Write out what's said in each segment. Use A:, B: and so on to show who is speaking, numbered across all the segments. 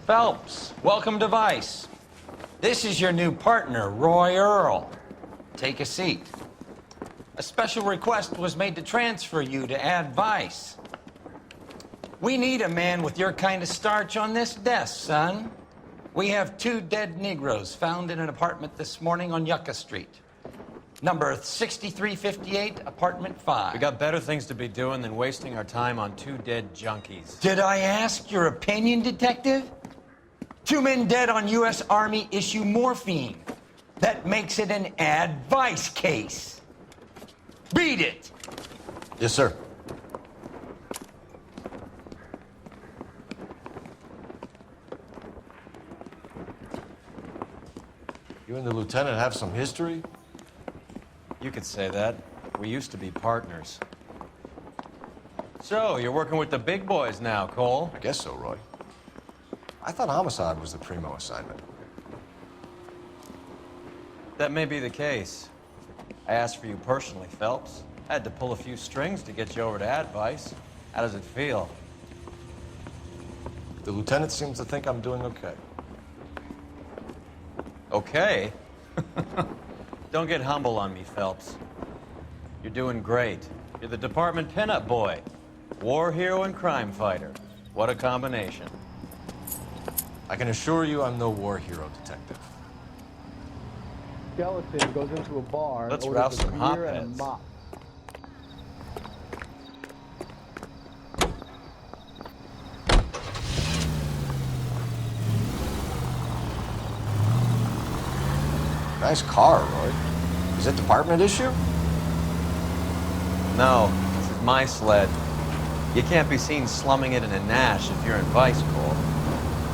A: Phelps, welcome to Vice. This is your new partner, Earle. Take a seat. A special request was made to transfer you to Ad Vice. We need a man with your kind of starch on this desk, son. We have 2 dead Negroes found in an apartment this morning on Yucca Street. Number 6358, apartment 5.
B: We got better things to be doing than wasting our time on 2 dead junkies.
A: Did I ask your opinion, detective? 2 men dead on U.S. Army issue morphine. That makes it an Ad Vice case. Beat it!
C: Yes, sir. You and the lieutenant have some history?
B: You could say that. We used to be partners. So, you're working with the big boys now, Cole?
C: I guess so, Roy. I thought homicide was the primo assignment.
B: That may be the case. I asked for you personally, Phelps. I had to pull a few strings to get you over to Ad Vice. How does it feel?
C: The lieutenant seems to think I'm doing okay.
B: Okay? Don't get humble on me, Phelps. You're doing great. You're the department pinup boy. War hero and crime fighter. What a combination.
C: I can assure you I'm no war hero, detective.
D: Skeleton goes into a bar.
B: Let's
D: orders
B: rouse
D: a
B: some
D: beer and a
B: hotheads.
D: mop.
C: Nice car, Roy. Is it department issue?
B: No, this is my sled. You can't be seen slumming it in a Nash if you're in Vice, Cole.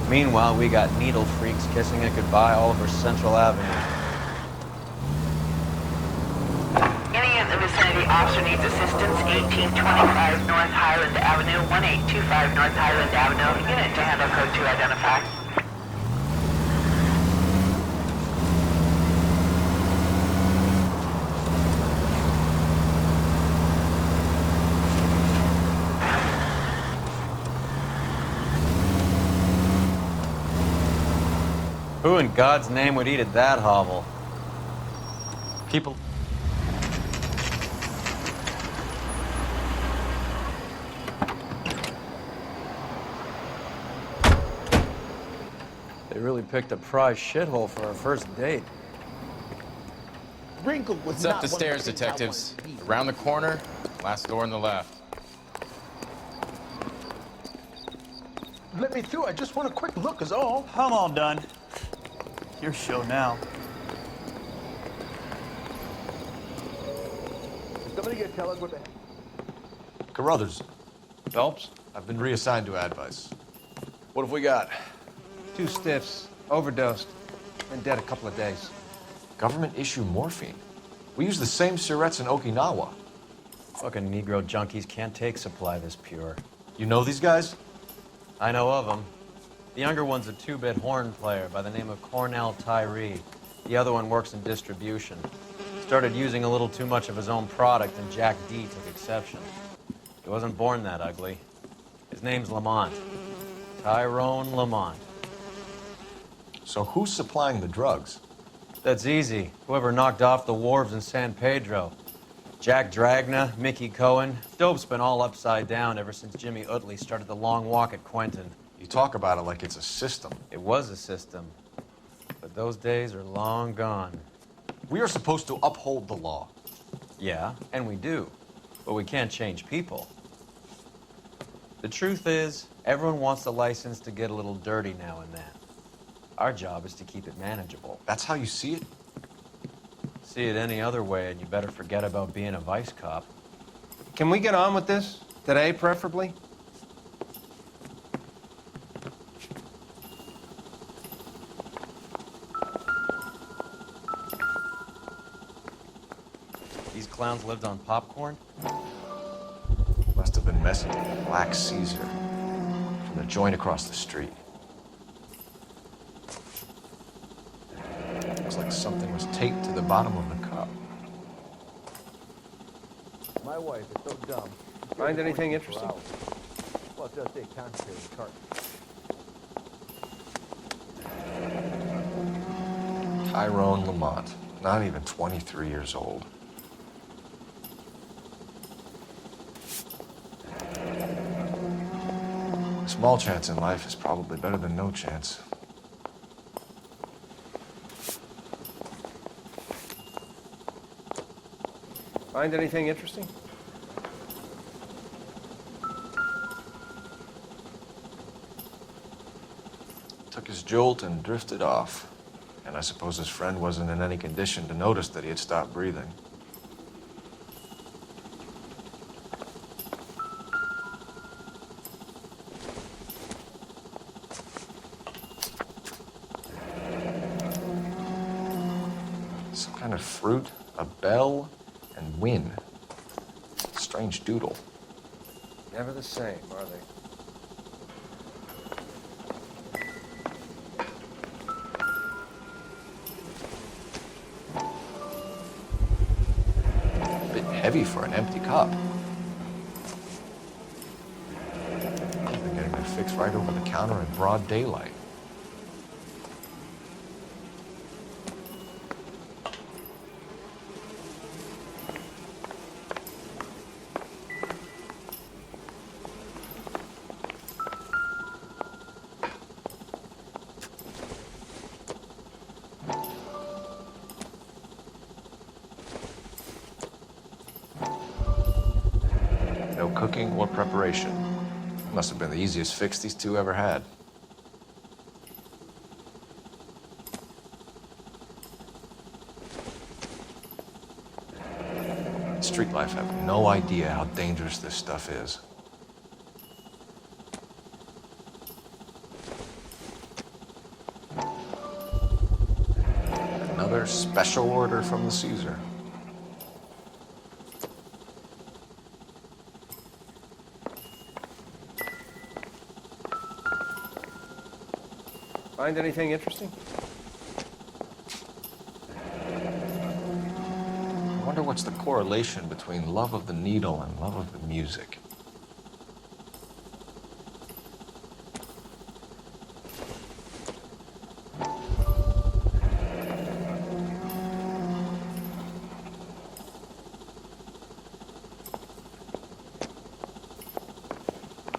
B: Meanwhile, we got needle freaks kissing it goodbye all over Central Avenue.
E: Any in the vicinity officer needs assistance, 1825 North Highland Avenue, 1825 North Highland Avenue. Unit to handle code 2 identify.
B: Who in God's name would eat at that hovel? People... They really picked a prize shithole for our first date.
D: Wrinkle was
F: It's
D: not
F: up the
D: one of
F: stairs,
D: things I
F: detectives.
D: wanted to be.
F: Around the corner, last door on the left.
D: Let me through. I just want a quick look is all.
G: I'm all done. Your show now.
D: Somebody gonna tell us what the...
C: Carruthers,
H: Phelps,
C: I've been reassigned to Ad Vice.
H: what have we got?
I: 2 stiffs, overdosed, and dead a couple of days.
C: Government issue morphine. We use the same syrettes in Okinawa.
B: Fucking Negro junkies can't take supply this pure.
C: You know these guys?
B: I know of them. The younger one's a 2-bit horn player by the name of Cornell Tyree. The other one works in distribution. Started using a little too much of his own product, and Jack D took exception. He wasn't born that ugly. His name's Lamont. Tyrone Lamont.
C: So who's supplying the drugs?
B: That's easy. Whoever knocked off the wharves in San Pedro. Jack Dragna, Mickey Cohen. Dope's been all upside down ever since Jimmy Utley started the long walk at Quentin.
C: You talk about it like it's a system.
B: It was a system, but those days are long gone.
C: We are supposed to uphold the law.
B: Yeah, and we do, but we can't change people. The truth is, everyone wants the license to get a little dirty now and then. Our job is to keep it manageable.
C: That's how you see it?
B: See it any other way, and you better forget about being a vice cop.
I: Can we get on with this? Today, preferably?
B: These clowns lived on popcorn?
C: Must have been messing with Black Caesar from the joint across the street. Looks like like something was taped to the bottom of the cup.
J: My wife is so dumb.
I: Find anything interesting?
J: Well, it's just a concentrated cart.
C: Tyrone Lamont, not even 23 years old. A small chance in life is probably better than no chance.
I: Find anything interesting?
C: Took his jolt and drifted off. And I suppose his friend wasn't in any condition to notice that he had stopped breathing. Some kind of fruit, a bell, and win. Strange doodle.
I: Never the same, are they?
C: Heavy for an empty cup. They're getting it fixed right over the counter in broad daylight. No cooking or preparation. Must have been the easiest fix these two ever had. Street life have no idea how dangerous this stuff is. Another special order from the Caesar.
I: Find anything interesting?
C: I wonder what's the correlation between love of the needle and love of the music.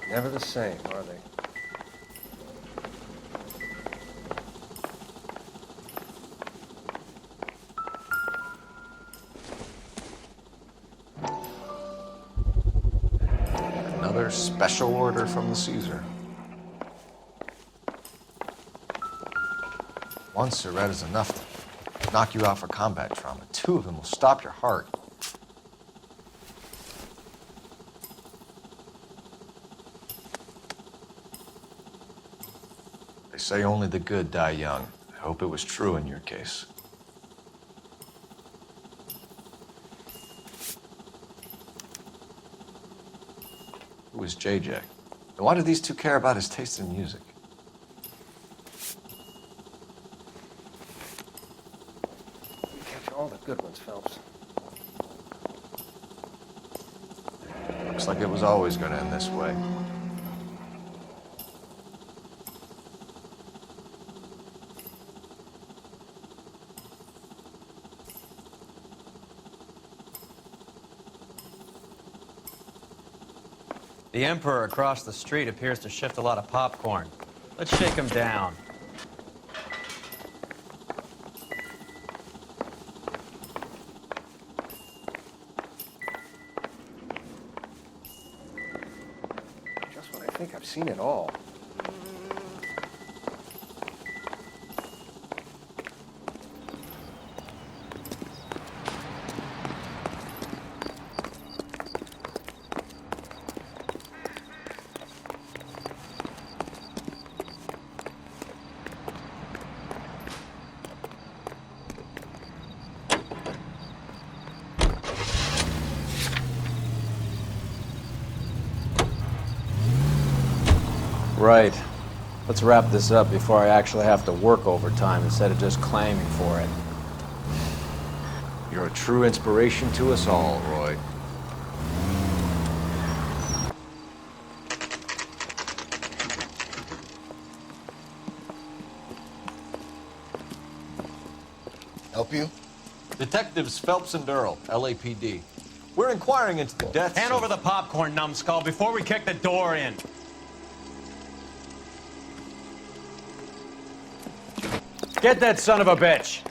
I: Never the same, are they?
C: Another special order from the Caesar. One cigarette is enough to knock you out for combat trauma. Two of them will stop your heart. They say only the good die young. I hope it was true in your case. Who was JJ? And why did these two care about his taste in music?
I: You catch all the good ones, Phelps.
C: Looks like it was always going to end this way.
B: The Emperor across the street appears to shift a lot of popcorn. Let's shake him down.
I: Just when I think I've seen it all.
B: Right. Let's wrap this up before I actually have to work overtime instead of just claiming for it.
C: You're a true inspiration to us all, Roy.
D: Help you?
C: Detectives Phelps and Earle, LAPD. We're inquiring into the deaths
B: Hand
C: of-
B: over the popcorn, numbskull, before we kick the door in. Get that son of a bitch!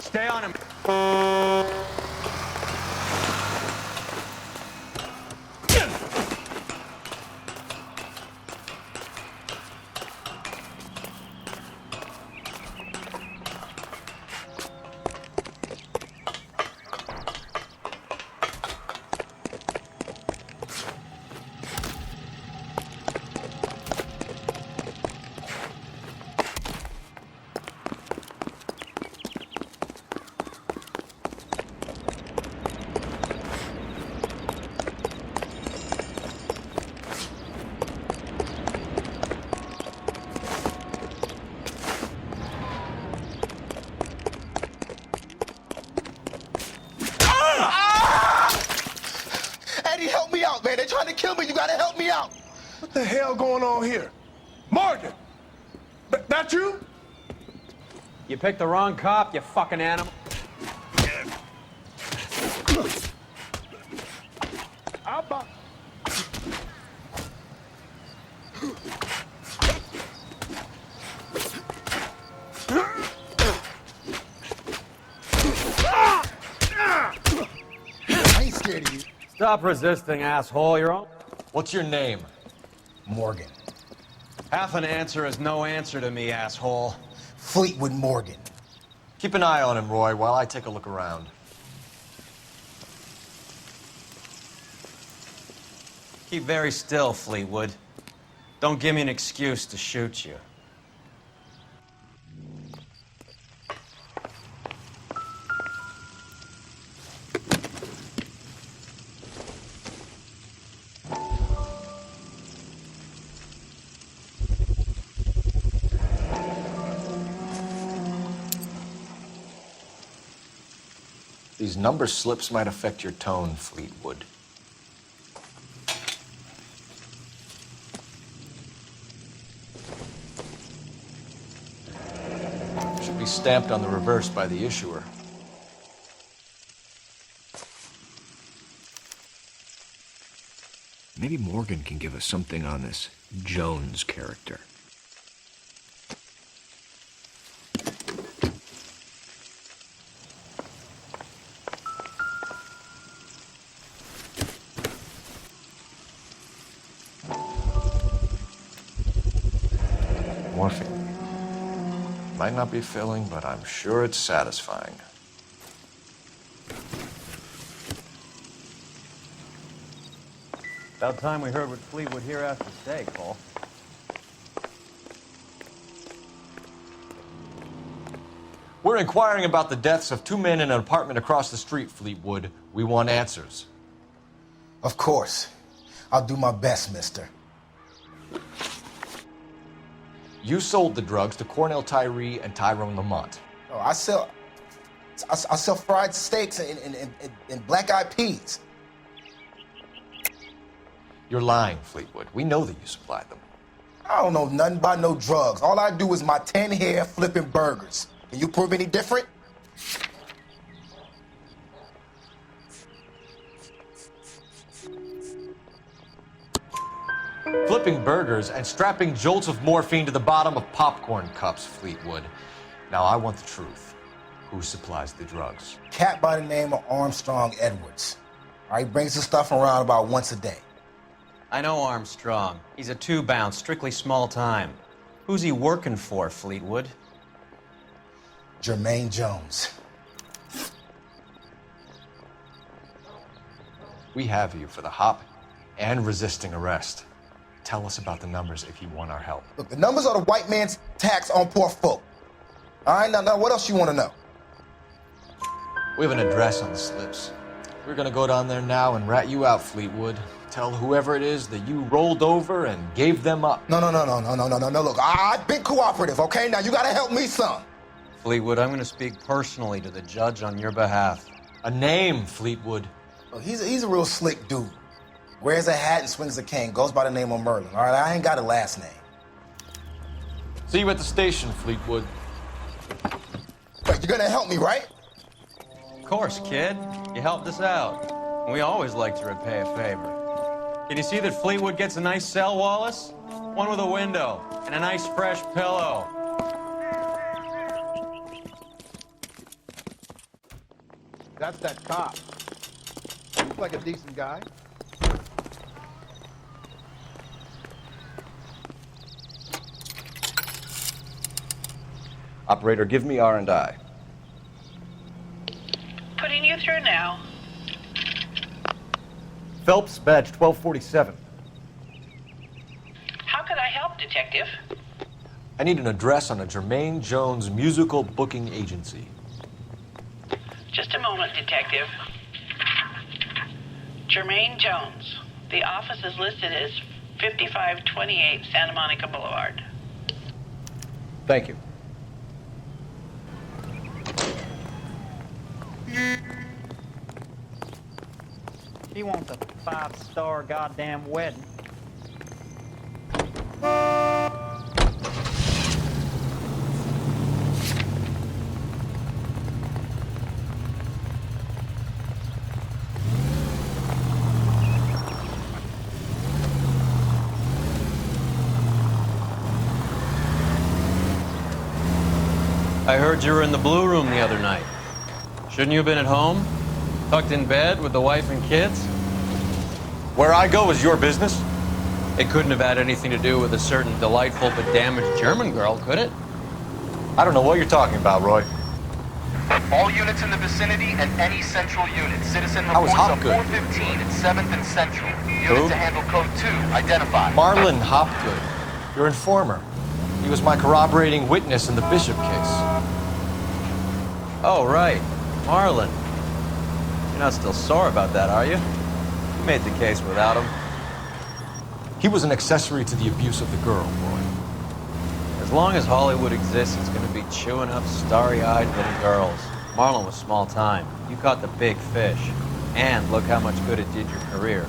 B: Stay on him.
D: Eddie, help me out, man. They're trying to kill me. You gotta help me out.
K: What the hell going on here? Morgan! That you?
B: You picked the wrong cop, you fucking animal.
D: I ain't scared of you.
B: Stop resisting, asshole. You're on.
C: What's your name?
D: Morgan.
B: Half an answer is no answer to me, asshole.
D: Fleetwood Morgan.
C: Keep an eye on him, Roy, while I take a look around.
B: Keep very still, Fleetwood. Don't give me an excuse to shoot you.
C: These number slips might affect your tone, Fleetwood. Should be stamped on the reverse by the issuer.
L: Maybe Morgan can give us something on this Jones character.
C: Morphine. Might not be filling, but I'm sure it's satisfying.
B: About time we heard what Fleetwood here has to say, Cole.
C: We're inquiring about the deaths of two men in an apartment across the street, Fleetwood. We want answers.
D: Of course. I'll do my best, mister.
C: You sold the drugs to Cornell Tyree and Tyrone Lamont.
D: Oh, I sell fried steaks and black-eyed peas.
C: You're lying, Fleetwood. We know that you supplied them.
D: I don't know nothing about no drugs. All I do is my 10 hair flipping burgers. Can you prove any different?
C: Flipping burgers and strapping jolts of morphine to the bottom of popcorn cups, Fleetwood. Now, I want the truth. Who supplies the drugs?
D: Cat by the name of Armstrong Edwards. All right, brings the stuff around about once a day.
B: I know Armstrong. He's a two-bound, strictly small time. Who's he working for, Fleetwood?
D: Jermaine Jones.
C: We have you for the hop and resisting arrest. Tell us about the numbers if you want our help.
D: Look, the numbers are the white man's tax on poor folk. All right, now what else you want to know?
C: We have an address on the slips. We're gonna go down there now and rat you out, Fleetwood. Tell whoever it is that you rolled over and gave them up.
D: No. Look, I've been cooperative, okay? Now you gotta help me some.
B: Fleetwood, I'm going to speak personally to the judge on your behalf.
C: A name, Fleetwood.
D: Look, he's a real slick dude. Wears a hat and swings a cane. Goes by the name of Merlin. All right, I ain't got a last name.
C: See you at the station, Fleetwood.
D: But you're gonna help me, right?
B: Of course, kid. You helped us out. We always like to repay a favor. Can you see that Fleetwood gets a nice cell, Wallace? One with a window and a nice fresh pillow.
J: That's that cop. Looks like a decent guy.
I: Operator, give me R&I.
E: Putting you through now.
I: Phelps, badge 1247.
E: How could I help, Detective?
C: I need an address on a Jermaine Jones musical booking agency.
E: Just a moment, Detective. Jermaine Jones. The office is listed as 5528 Santa Monica Boulevard.
I: Thank you.
M: He wants a 5-star goddamn wedding.
B: I heard you were in the Blue Room the other night. Shouldn't you have been at home? Tucked in bed with the wife and kids?
C: Where I go is your business?
B: It couldn't have had anything to do with a certain delightful but damaged German girl, could it?
C: I don't know what you're talking about, Roy.
N: All units in the vicinity and any central unit. Citizen
C: How was
N: reports of
C: Hopgood?
N: 415 at 7th and Central.
C: Who?
N: Unit to handle code 2. Identified.
C: Marlon Hopgood, your informer. He was my corroborating witness in the Bishop case.
B: Oh, right. Marlon. You're not still sore about that, are you? You made the case without him.
C: He was an accessory to the abuse of the girl, Roy.
B: As long as Hollywood exists, it's going to be chewing up starry-eyed little girls. Marlon was small time. You caught the big fish. And look how much good it did your career.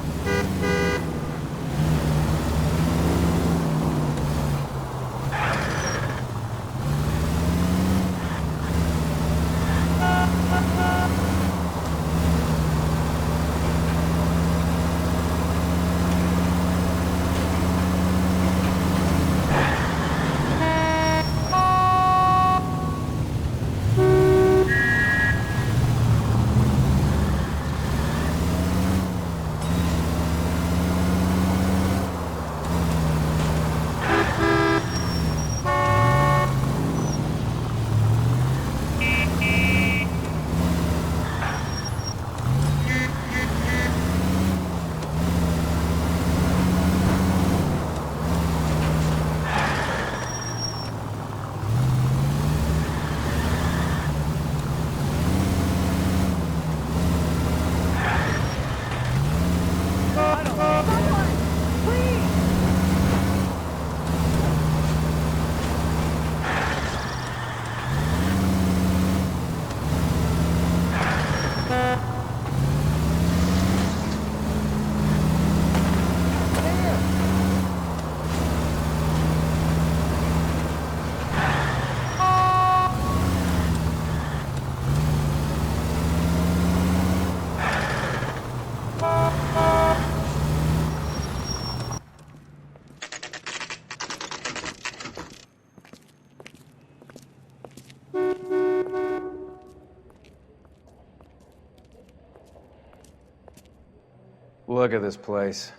B: Look at this place.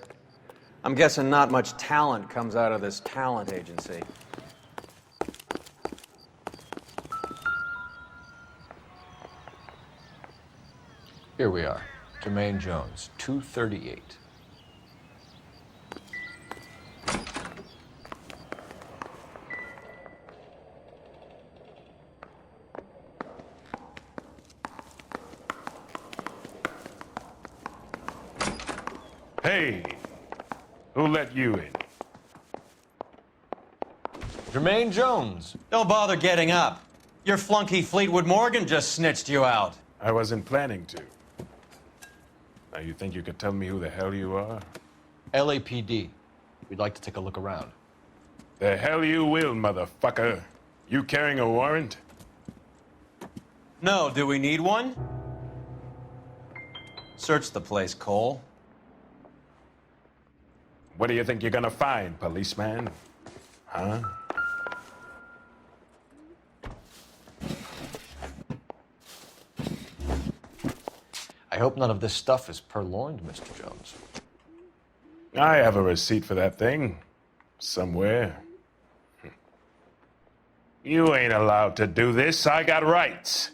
B: I'm guessing not much talent comes out of this talent agency.
C: Here we are. Jermaine Jones, 238.
K: Hey, who let you in?
C: Jermaine Jones.
B: Don't bother getting up. Your flunky Fleetwood Morgan just snitched you out.
K: I wasn't planning to. Now you think you could tell me who the hell you are?
C: LAPD. We'd like to take a look around.
K: The hell you will, motherfucker. You carrying a warrant?
B: No, do we need one? Search the place, Cole.
K: What do you think you're gonna find, policeman? Huh?
C: I hope none of this stuff is purloined, Mr. Jones.
K: I have a receipt for that thing. Somewhere. You ain't allowed to do this. I got rights.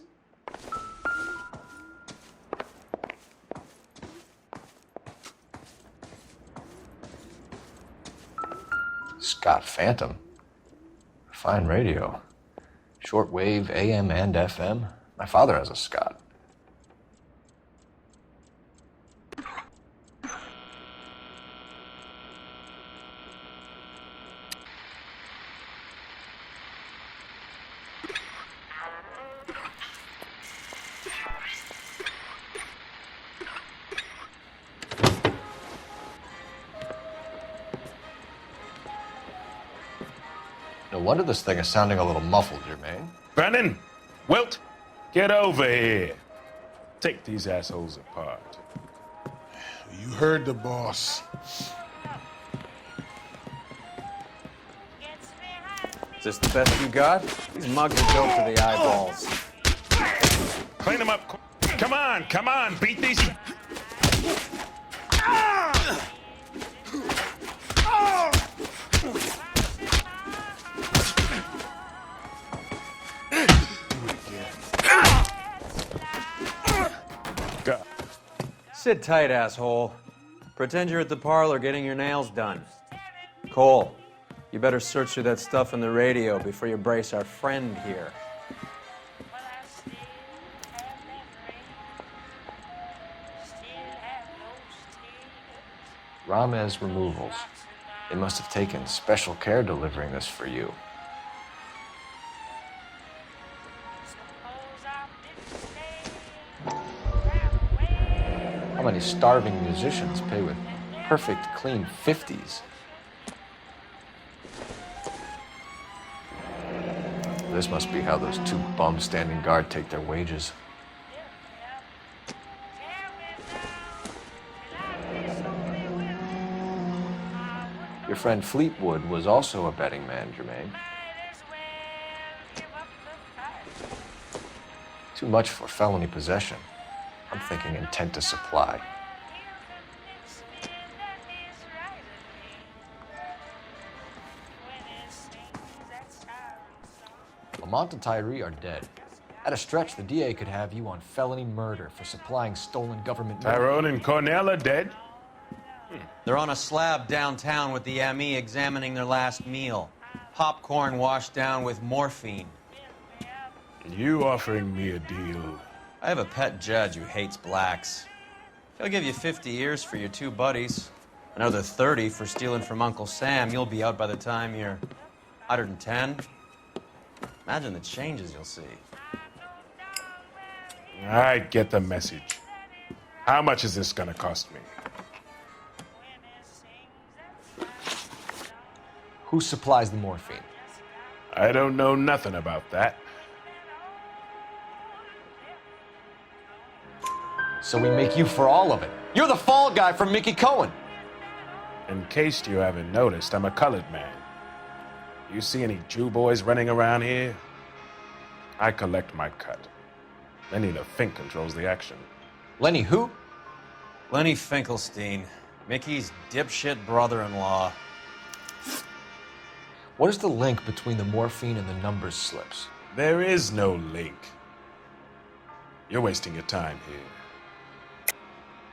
C: Scott Phantom. Fine radio. Shortwave, AM and FM. My father has a Scott. No wonder this thing is sounding a little muffled, Jermaine.
K: Brennan! Wilt! Get over here. Take these assholes apart.
J: You heard the boss.
B: Is this the best you got? These mugs are dope to the eyeballs.
K: Clean them up. Come on, beat these.
B: Sit tight, asshole. Pretend you're at the parlor getting your nails done. Cole, you better search through that stuff on the radio before you brace our friend here.
C: Ramez Removals. They must have taken special care delivering this for you. How many starving musicians pay with perfect, clean 50s? This must be how those two bums standing guard take their wages. Your friend Fleetwood was also a betting man, Jermaine. Too much for felony possession. I'm thinking intent to supply. Lamont and Tyree are dead. At a stretch, the DA could have you on felony murder for supplying stolen government money.
K: Tyrone and Cornell are dead?
B: They're on a slab downtown with the ME examining their last meal. Popcorn washed down with morphine.
K: You offering me a deal?
B: I have a pet judge who hates blacks. He'll give you 50 years for your two buddies. Another 30 for stealing from Uncle Sam. You'll be out by the time you're 110. Imagine the changes you'll see.
K: I get the message. How much is this gonna cost me?
C: Who supplies the morphine?
K: I don't know nothing about that.
C: So we make you for all of it. You're the fall guy from Mickey Cohen.
K: In case you haven't noticed, I'm a colored man. You see any Jew boys running around here? I collect my cut. Lenny the Fink controls the action.
C: Lenny who?
B: Lenny Finkelstein, Mickey's dipshit brother-in-law.
C: What is the link between the morphine and the numbers slips?
K: There is no link. You're wasting your time here.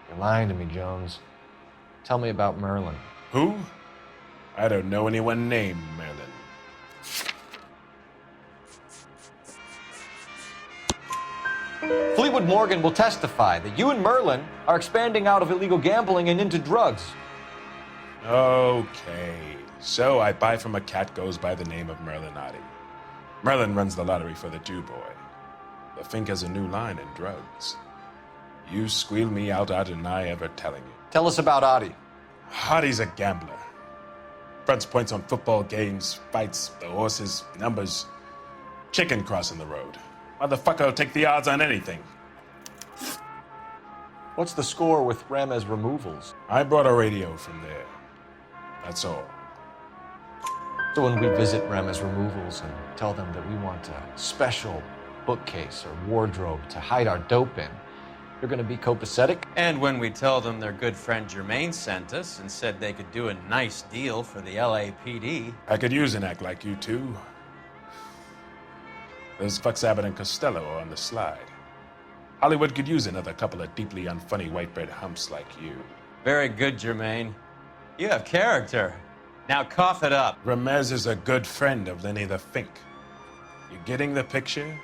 C: You're lying to me, Jones. Tell me about Merlin.
K: Who? I don't know anyone named Merlin.
C: Fleetwood Detective Morgan will testify that you and Merlin are expanding out of illegal gambling and into drugs.
K: Okay, so I buy from a cat goes by the name of Merlinotti. Merlin runs the lottery for the Jew boy. The Fink has a new line in drugs. You squeal me out, I deny ever telling you.
C: Tell us about Adi.
K: Adi's a gambler. Fronts points on football games, fights, the horses, numbers. Chicken crossing the road. Motherfucker will take the odds on anything.
C: What's the score with Ramez Removals?
K: I brought a radio from there. That's all.
C: So when we visit Ramez Removals and tell them that we want a special bookcase or wardrobe to hide our dope in, they're going to be copacetic?
B: And when we tell them their good friend Jermaine sent us and said they could do a nice deal for the LAPD.
K: I could use an act like you two. Those fucks Abbott and Costello are on the slide. Hollywood could use another couple of deeply unfunny white bread humps like you.
B: Very good, Jermaine. You have character. Now cough it up.
K: Ramez is a good friend of Lenny the Fink. You getting the picture?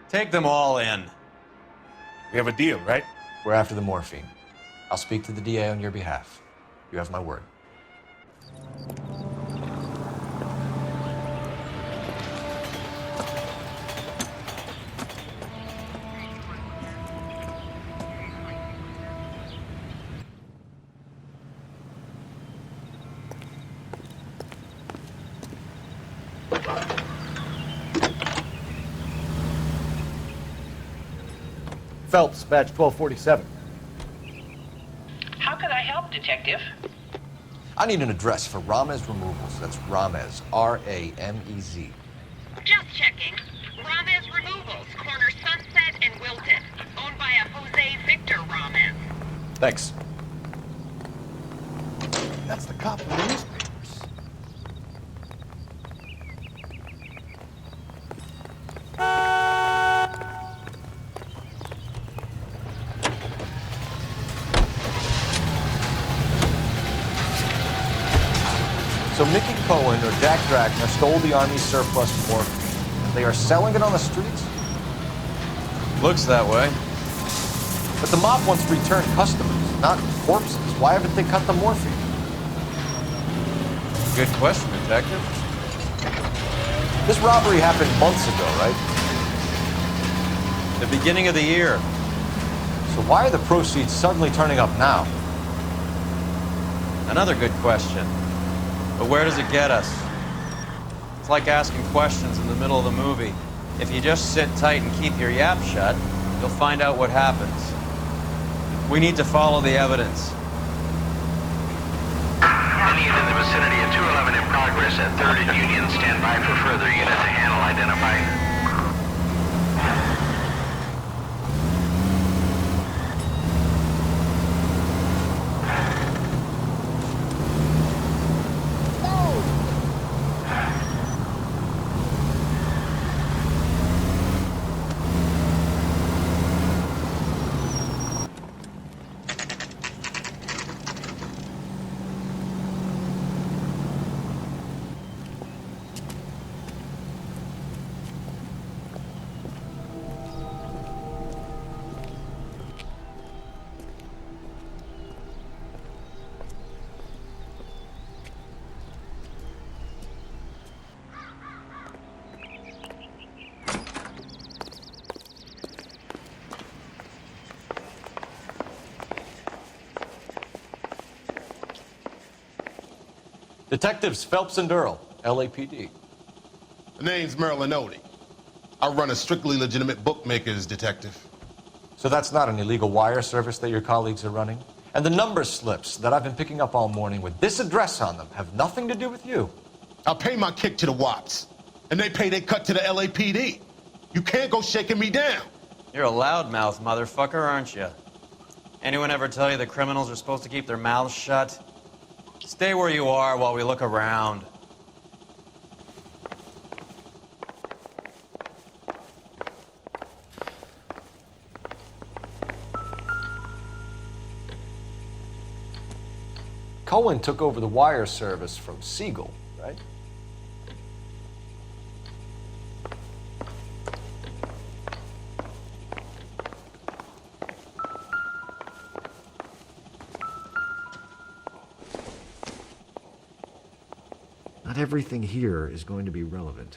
B: Take them all in.
K: We have a deal, right?
C: We're after the morphine. I'll speak to the DA on your behalf. You have my word.
I: Phelps, badge 1247.
E: How can I help, Detective?
C: I need an address for Ramez Removals. That's Ramez, R-A-M-E-Z.
E: Just checking. Ramez Removals, corner Sunset and Wilton. Owned by a Jose Victor Ramez.
C: Thanks.
J: That's the cop in the newspapers.
C: So Mickey Cohen or Jack Dragner stole the Army's surplus morphine, and they are selling it on the streets?
B: Looks that way.
C: But the mob wants returned customers, not corpses. Why haven't they cut the morphine?
B: Good question, Detective.
C: This robbery happened months ago, right?
B: The beginning of the year.
C: So why are the proceeds suddenly turning up now?
B: Another good question. But where does it get us? It's like asking questions in the middle of the movie. If you just sit tight and keep your yap shut, you'll find out what happens. We need to follow the evidence.
N: Any unit in the vicinity of 211 in progress at 3rd and Union. Stand by for further unit to handle identify.
C: Detectives Phelps and Earle, LAPD.
J: The name's Merlinotti. I run a strictly legitimate bookmaker's detective.
C: So that's not an illegal wire service that your colleagues are running? And the number slips that I've been picking up all morning with this address on them have nothing to do with you?
J: I pay my kick to the Wops, and they pay their cut to the LAPD. You can't go shaking me down.
B: You're a loudmouth motherfucker, aren't you? Anyone ever tell you that criminals are supposed to keep their mouths shut? Stay where you are while we look around.
C: Cohen took over the wire service from Siegel, right? Not everything here is going to be relevant.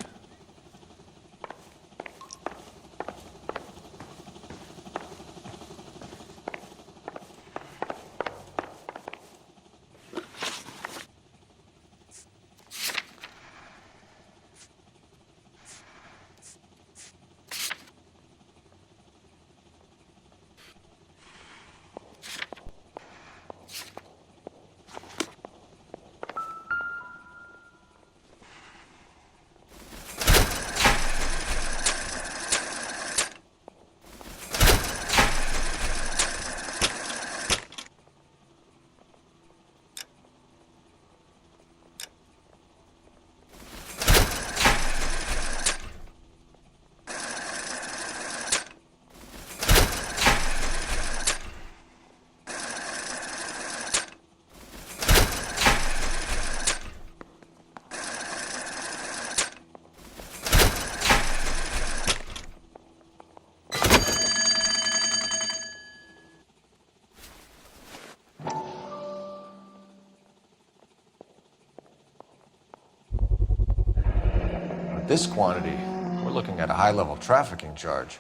C: This quantity, we're looking at a high-level trafficking charge.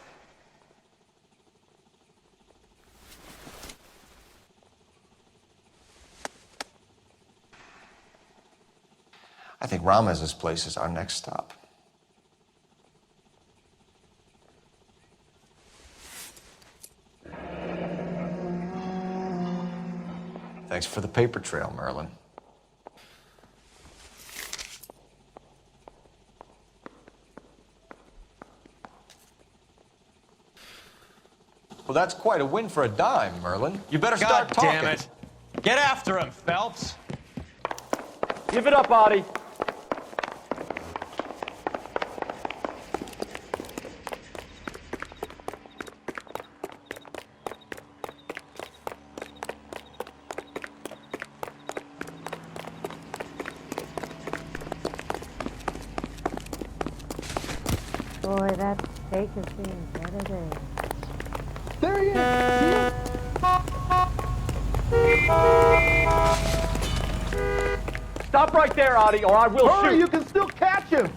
C: I think Ramez's place is our next stop. Thanks for the paper trail, Merlin. Well, that's quite a win for a dime, Merlin. You better start talking.
B: God damn it. Get after him, Phelps.
M: Give it up, Artie.
O: Boy, that steak is being edited.
I: There he is!
M: Stop right there, Artie, or I will shoot.
I: Hurry, you can still catch him!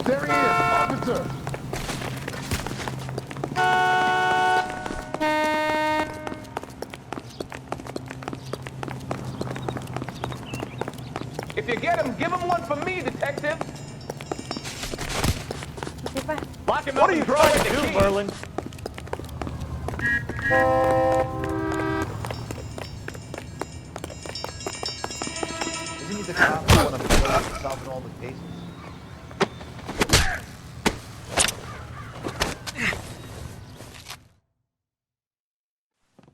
I: There he is, officer!
P: If you get him, give him one for me, detective.
M: Lock him up. What are you trying to do, Merlin?
I: Isn't he the cop who won a medal for solving all the cases?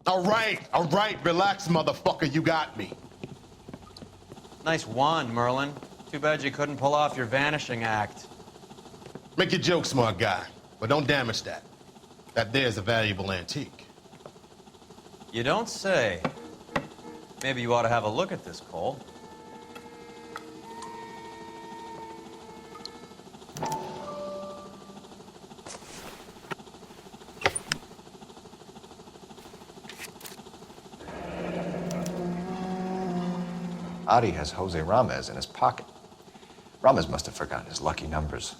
J: All right, relax, motherfucker, you got me.
B: Nice one, Merlin. Too bad you couldn't pull off your vanishing act.
J: Make your joke, smart guy, but don't damage that. That there's a valuable antique.
B: You don't say. Maybe you ought to have a look at this, Cole.
C: Adi has Jose Ramez in his pocket. Ramez must have forgotten his lucky numbers.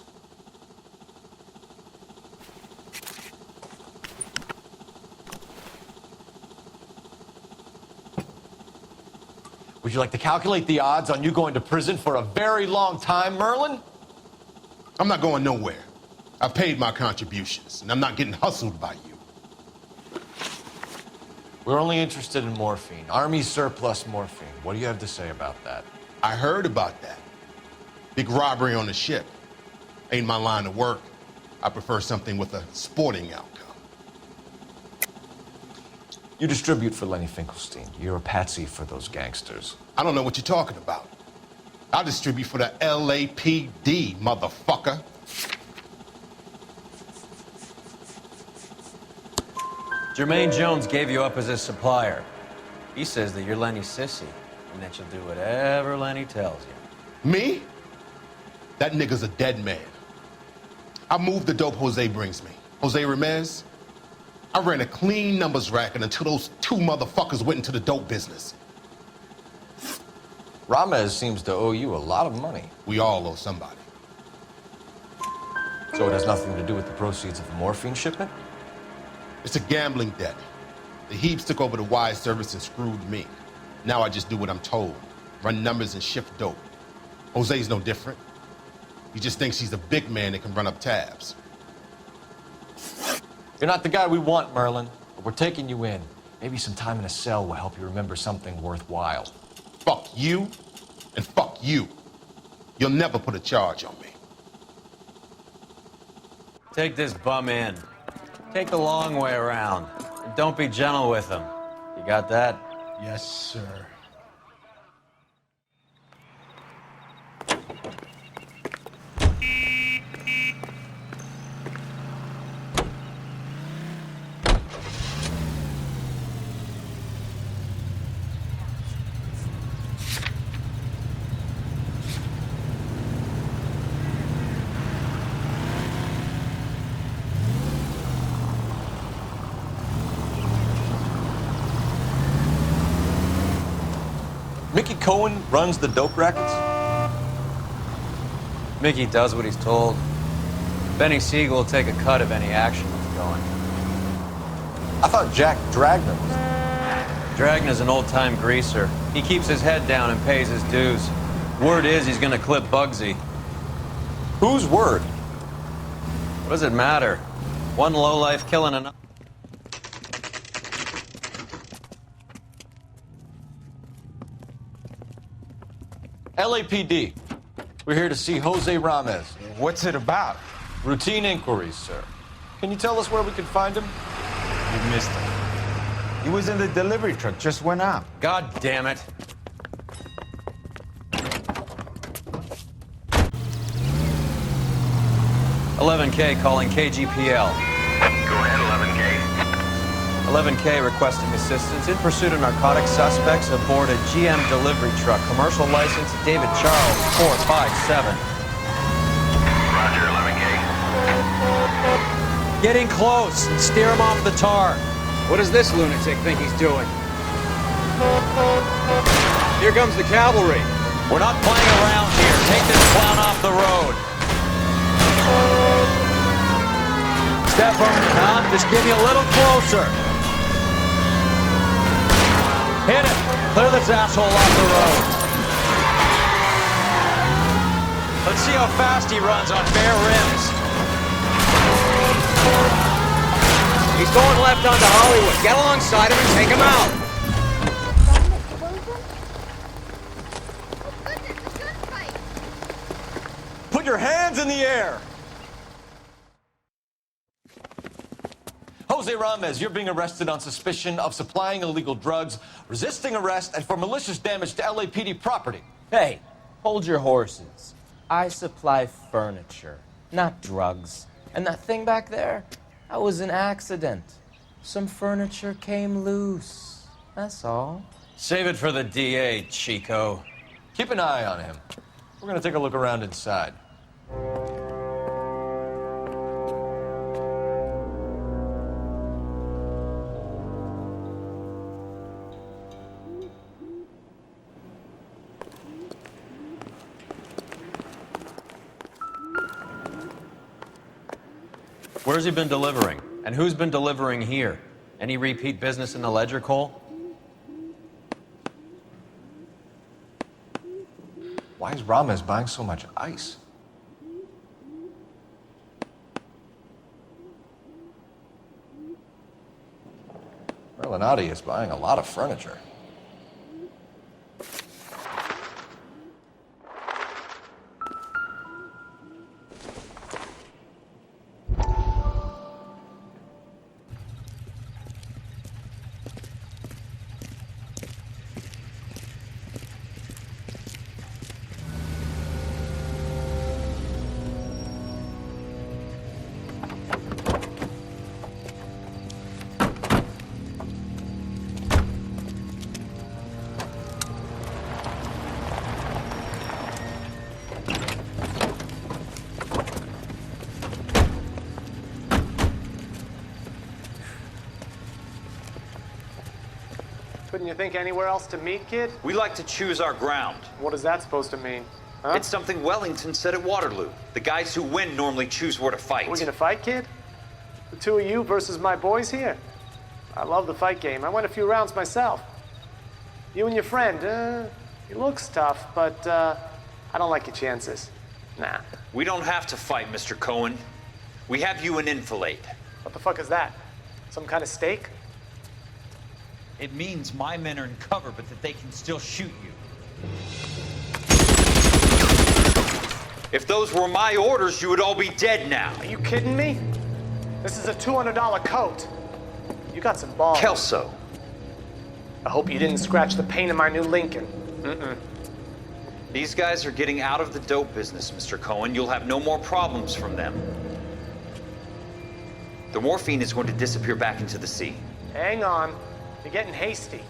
C: Would you like to calculate the odds on you going to prison for a very long time, Merlin?
J: I'm not going nowhere. I've paid my contributions, and I'm not getting hustled by you.
C: We're only interested in morphine. Army surplus morphine. What do you have to say about that?
J: I heard about that. Big robbery on the ship. Ain't my line of work. I prefer something with a sporting outcome.
C: You distribute for Lenny Finkelstein. You're a patsy for those gangsters.
J: I don't know what you're talking about. I distribute for the LAPD, motherfucker.
B: Jermaine Jones gave you up as his supplier. He says that you're Lenny's sissy, and that you'll do whatever Lenny tells you.
J: Me? That nigga's a dead man. I move the dope Jose brings me. Jose Ramez, I ran a clean numbers racket until those two motherfuckers went into the dope business.
C: Ramez seems to owe you a lot of money.
J: We all owe somebody.
C: So it has nothing to do with the proceeds of the morphine shipment?
J: It's a gambling debt. The Heaps took over the wire service and screwed me. Now I just do what I'm told. Run numbers and shift dope. Jose's no different. He just thinks he's a big man that can run up tabs.
C: You're not the guy we want, Merlin, but we're taking you in. Maybe some time in a cell will help you remember something worthwhile.
J: Fuck you, and fuck you. You'll never put a charge on me.
B: Take this bum in. Take the long way around. And don't be gentle with him. You got that?
D: Yes, sir.
C: Mickey Cohen runs the dope rackets?
B: Mickey does what he's told. Benny Siegel will take a cut of any action that's going.
C: I thought Jack Dragna was there.
B: Dragna's an old-time greaser. He keeps his head down and pays his dues. Word is he's gonna clip Bugsy.
C: Whose word?
B: What does it matter? One lowlife killing another.
C: LAPD. We're here to see Jose Ramez.
A: What's it about?
C: Routine inquiries, sir. Can you tell us where we can find him?
A: You missed him. He was in the delivery truck, just went out.
B: God damn it. $11K calling KGPL.
N: Go ahead, 11K.
B: 11K requesting assistance in pursuit of narcotic suspects aboard a GM delivery truck. Commercial license David Charles 457.
N: Roger, 11K.
B: Get in close and steer him off the tar.
I: What does this lunatic think he's doing? Here comes the cavalry.
B: We're not playing around here. Take this clown off the road. Step on the top. Just give me a little closer. Hit it. Clear this asshole off the road. Let's see how fast he runs on bare rims.
I: He's going left onto Hollywood. Get alongside him and take him out.
C: Put your hands in the air! Jose Ramez, you're being arrested on suspicion of supplying illegal drugs, resisting arrest, and for malicious damage to LAPD property.
Q: Hey, hold your horses. I supply furniture, not drugs. And that thing back there, that was an accident. Some furniture came loose. That's all.
B: Save it for the DA, Chico.
C: Keep an eye on him. We're gonna take a look around inside.
B: Where's he been delivering? And who's been delivering here? Any repeat business in the ledger, Cole?
C: Why is Ramez buying so much ice? Melanati is buying a lot of furniture.
R: Couldn't you think anywhere else to meet, kid?
S: We like to choose our ground.
R: What is that supposed to mean? Huh?
S: It's something Wellington said at Waterloo. The guys who win normally choose where to fight.
R: We're gonna fight, kid? The two of you versus my boys here? I love the fight game. I went a few rounds myself. You and your friend, he looks tough, but I don't like your chances. Nah.
S: We don't have to fight, Mr. Cohen. We have you in enfilade.
R: What the fuck is that? Some kind of stake?
S: It means my men are in cover, but that they can still shoot you. If those were my orders, you would all be dead now.
R: Are you kidding me? This is a $200 coat. You got some balls.
S: Kelso.
R: I hope you didn't scratch the paint of my new Lincoln.
S: These guys are getting out of the dope business, Mr. Cohen. You'll have no more problems from them. The morphine is going to disappear back into the sea.
R: Hang on. You're getting hasty.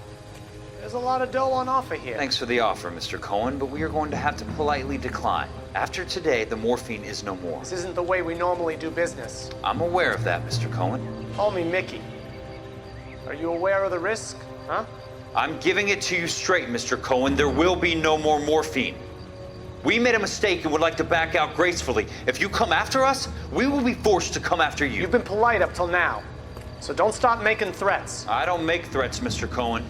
R: There's a lot of dough on offer here.
S: Thanks for the offer, Mr. Cohen, but we are going to have to politely decline. After today, the morphine is no more.
R: This isn't the way we normally do business.
S: I'm aware of that, Mr. Cohen.
R: Call me Mickey. Are you aware of the risk, huh?
S: I'm giving it to you straight, Mr. Cohen. There will be no more morphine. We made a mistake and would like to back out gracefully. If you come after us, we will be forced to come after you.
R: You've been polite up till now, so don't stop making threats.
S: I don't make threats, Mr. Cohen.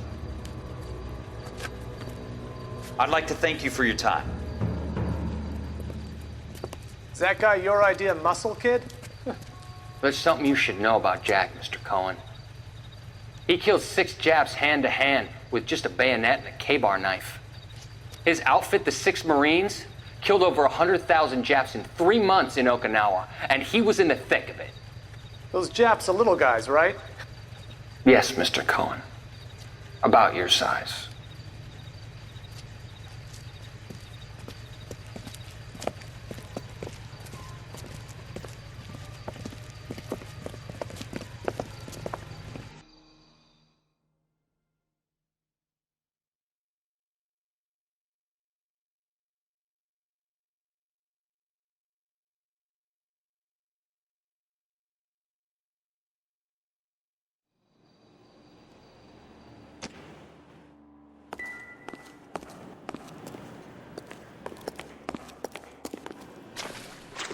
S: I'd like to thank you for your time.
R: Is that guy your idea of muscle, kid?
T: There's something you should know about Jack, Mr. Cohen. He killed 6 Japs hand-to-hand with just a bayonet and a K-bar knife. His outfit, the 6 Marines, killed over 100,000 Japs in 3 months in Okinawa, and he was in the thick of it.
R: Those Japs are little guys, right?
T: Yes, Mr. Cohen. About your size.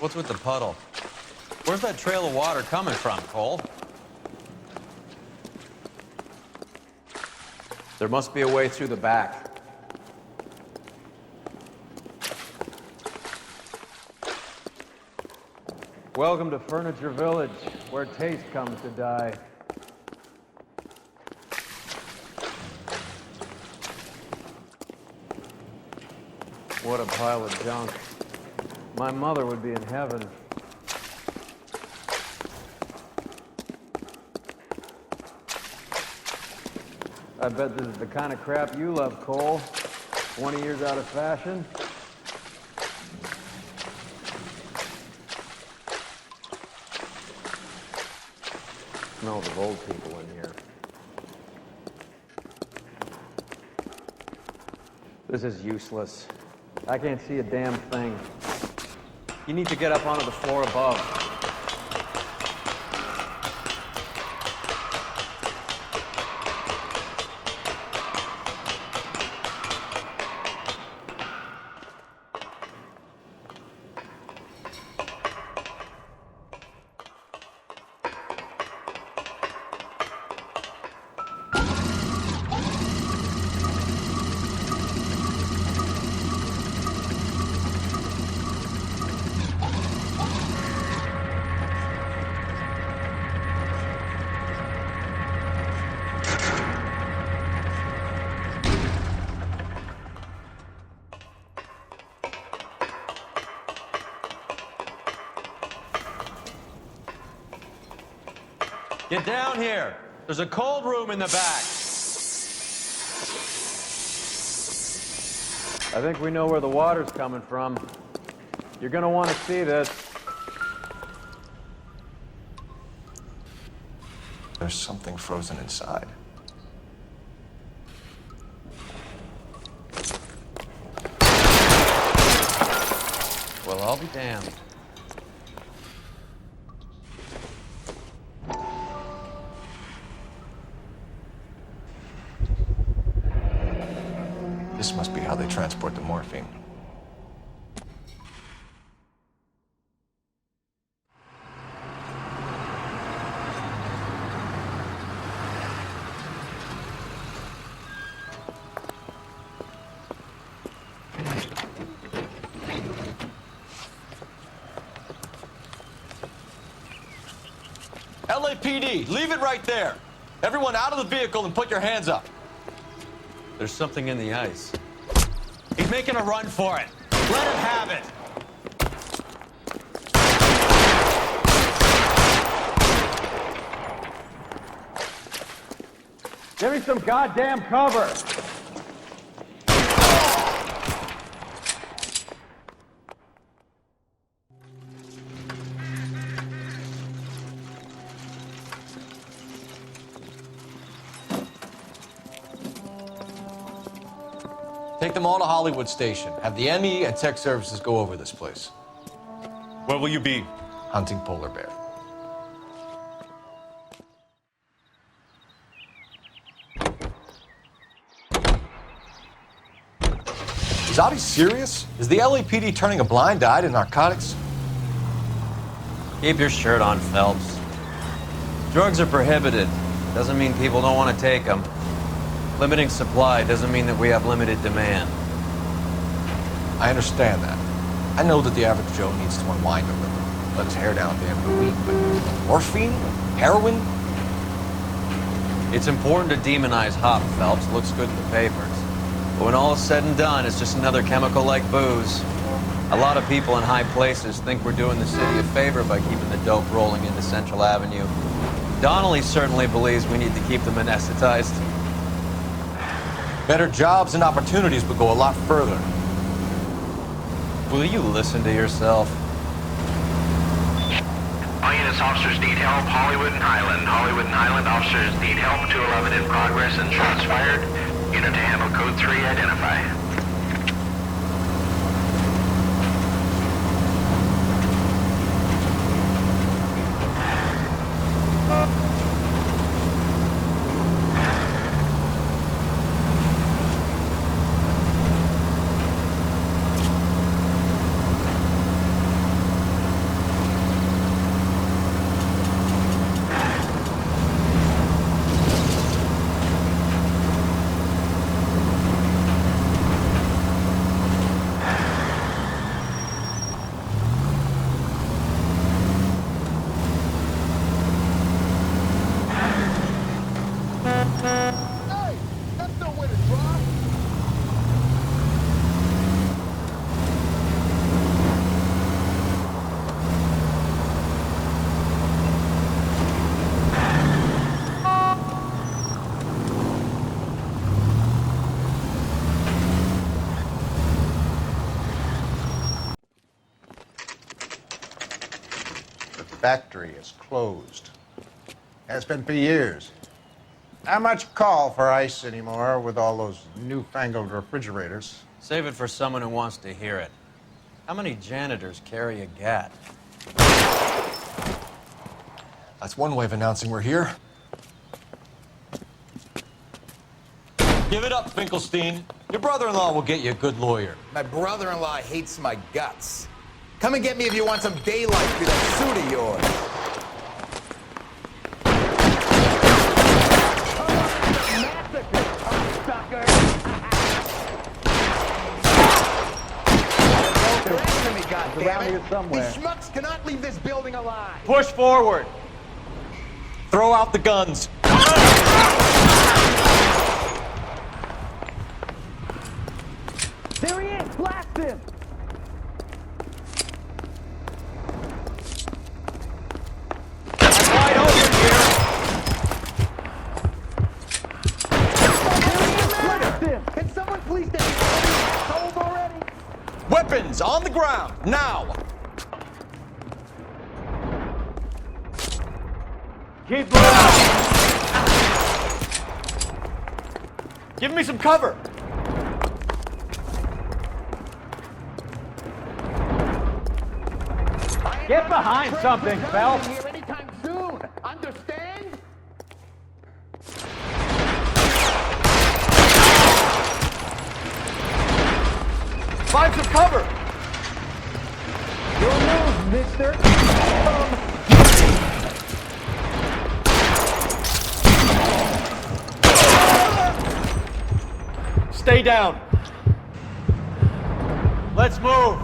B: What's with the puddle? Where's that trail of water coming from, Cole? There must be a way through the back.
U: Welcome to Furniture Village, where taste comes to die. What a pile of junk. My mother would be in heaven. I bet this is the kind of crap you love, Cole. 20 years out of fashion. Smells of old people in here. This is useless. I can't see a damn thing.
B: You need to get up onto the floor above. Get down here. There's a cold room in the back.
U: I think we know where the water's coming from. You're gonna want to see this.
C: There's something frozen inside.
B: Well, I'll be damned.
C: how they transport the morphine.
B: LAPD, leave it right there. Everyone out of the vehicle and put your hands up. There's something in the ice. He's making a run for it. Let him have it.
U: Give me some goddamn cover.
C: Take them all to Hollywood Station. Have the ME and tech services go over this place.
B: Where will you be?
C: Hunting polar bear. Is Audie serious? Is the LAPD turning a blind eye to narcotics?
B: Keep your shirt on, Phelps. Drugs are prohibited. Doesn't mean people don't want to take them. Limiting supply doesn't mean that we have limited demand.
C: I understand that. I know that the average Joe needs to unwind a little, let his hair down at the end of the week, but morphine? Heroin?
B: It's important to demonize hop, Phelps. Looks good in the papers. But when all is said and done, it's just another chemical like booze. A lot of people in high places think we're doing the city a favor by keeping the dope rolling into Central Avenue. Donnelly certainly believes we need to keep them anesthetized.
C: Better jobs and opportunities would go a lot further.
B: Will you listen to yourself?
N: All units, officers need help. Hollywood and Highland. Hollywood and Highland officers need help. 211 in progress and shots fired. Unit to handle code 3, identify.
F: Factory is closed. Has been for years. Not much call for ice anymore with all those newfangled refrigerators.
B: Save it for someone who wants to hear it. How many janitors carry a gat?
C: That's one way of announcing we're here.
B: Give it up, Finkelstein. Your brother-in-law will get you a good lawyer.
D: My brother-in-law hates my guts. Come and get me if you want some daylight through that suit of yours.
U: Around here somewhere.
D: These schmucks cannot leave this building alive.
B: Push forward. Throw out the guns.
U: There he is! Blast him!
B: Wide open here.
U: Blast him!
D: Can someone please take me cold already?
B: Weapons on the ground, now!
U: Keep moving!
B: Give me some cover!
U: Get behind something, Phelps!
D: Here anytime soon. Understand?
P: Find some cover!
M: Your move, mister!
P: Stay down! Let's move!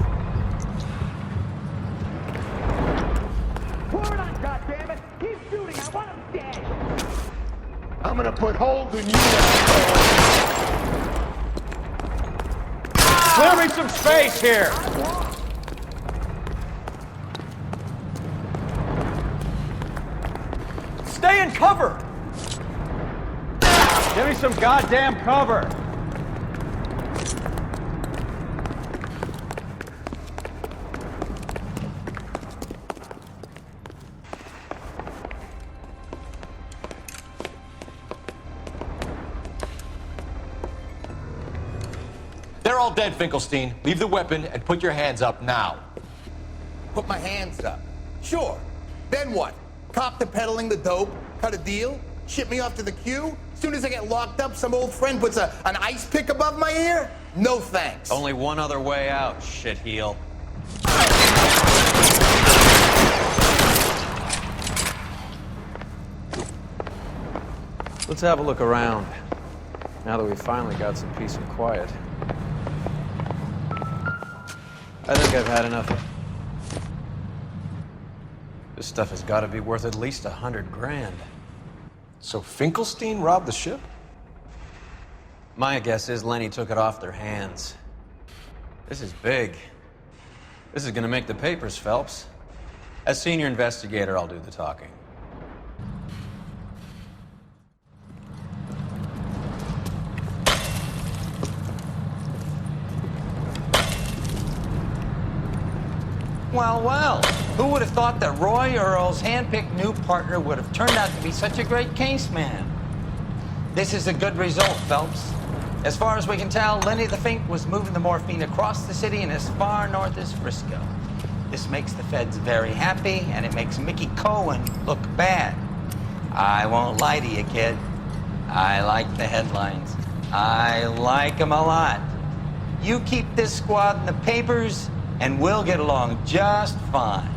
M: Pour it on, goddammit! Keep shooting! I want him dead!
P: I'm gonna put holes in you. Clear me some space here! Stay in cover! Give me some goddamn cover!
C: They're all dead, Finkelstein. Leave the weapon and put your hands up now.
D: Put my hands up. Sure. Then what? Cop to peddling the dope? Cut a deal? Ship me off to the queue? Soon as I get locked up, some old friend puts an ice pick above my ear? No thanks.
B: Only one other way out, shitheel.
U: Let's have a look around, now that we finally got some peace and quiet. I think I've had enough.
B: This stuff has got to be worth at least 100 grand.
C: So Finkelstein robbed the ship?
B: My guess is Lenny took it off their hands. This is big. This is gonna make the papers, Phelps. As senior investigator, I'll do the talking.
A: Well, well, who would have thought that Roy Earle's handpicked new partner would have turned out to be such a great case man? This is a good result, Phelps. As far as we can tell, Lenny the Fink was moving the morphine across the city and as far north as Frisco. This makes the feds very happy, and it makes Mickey Cohen look bad. I won't lie to you, kid. I like the headlines. I like them a lot. You keep this squad in the papers, and we'll get along just fine.